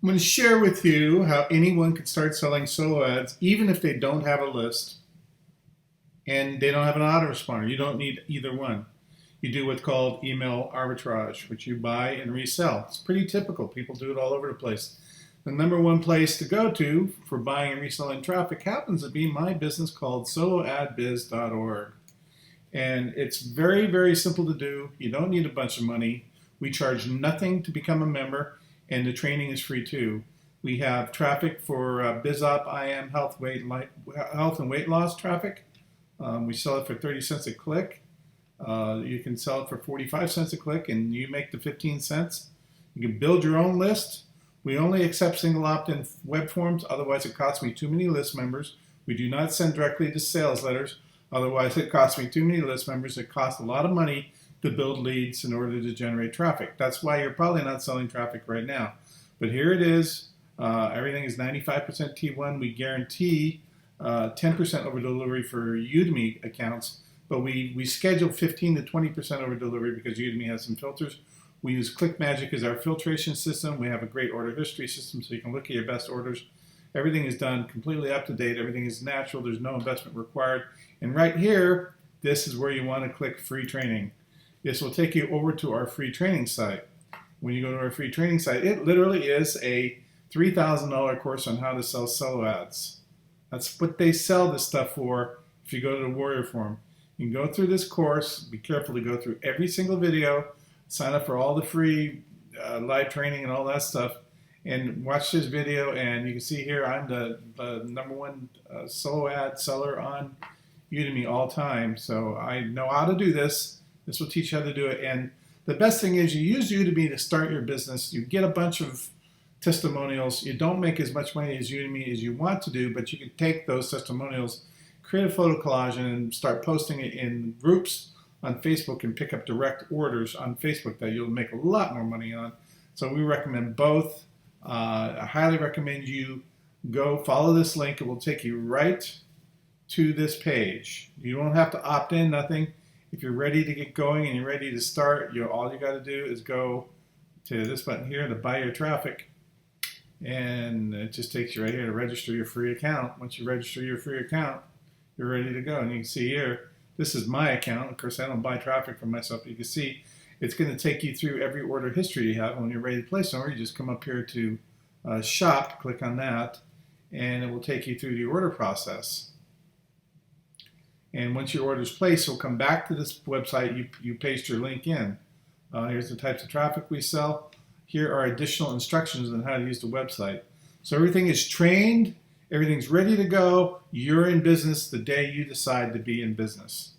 I'm going to share with you how anyone can start selling solo ads even if they don't have a list and they don't have an autoresponder. You don't need either one. You do what's called email arbitrage, which you buy and resell. It's pretty typical. People do it all over the place. The number one place to go to for buying and reselling traffic happens to be my business called soloadbiz.org. And it's very, very simple to do. You don't need a bunch of money. We charge nothing to become a member, and the training is free too. We have traffic for BizOp, IM, health and weight loss traffic. We sell it for 30 cents a click. You can sell it for 45 cents a click, and you make the 15 cents. You can build your own list. We only accept single opt-in web forms, otherwise it costs me too many list members. We do not send directly to sales letters, otherwise it costs me too many list members. It costs a lot of money to build leads in order to generate traffic. That's why you're probably not selling traffic right now. But here it is. Everything is 95% T1. We guarantee 10% over delivery for Udemy accounts, but we schedule 15 to 20% over delivery because Udemy has some filters. We use ClickMagick as our filtration system. We have a great order history system so you can look at your best orders. Everything is done completely up to date. Everything is natural. There's no investment required. And right here, this is where you want to click free training. This will take you over to our free training site. When you go to our free training site, it literally is a $3,000 course on how to sell solo ads. That's what they sell this stuff for if you go to the Warrior Forum. You can go through this course, be careful to go through every single video, sign up for all the free live training and all that stuff, and watch this video. And you can see here I'm the number one solo ad seller on Udemy all time. So I know how to do this. This will teach you how to do it. And the best thing is you use Udemy to start your business. You get a bunch of testimonials. You don't make as much money as Udemy as you want to do, but you can take those testimonials, create a photo collage, and start posting it in groups on Facebook and pick up direct orders on Facebook that you'll make a lot more money on. So we recommend both. I highly recommend you go follow this link. It will take you right to this page. You don't have to opt in, nothing. If you're ready to get going and you're ready to start, all you got to do is go to this button here to buy your traffic. And it just takes you right here to register your free account. Once you register your free account, you're ready to go. And you can see here, this is my account. Of course, I don't buy traffic from myself. But you can see it's going to take you through every order history you have. When you're ready to place an order, you just come up here to shop, click on that, and it will take you through the order process. And once your order is placed, we'll come back to this website. You paste your link in. Here's the types of traffic we sell. Here are additional instructions on how to use the website. So everything is trained. Everything's ready to go. You're in business the day you decide to be in business.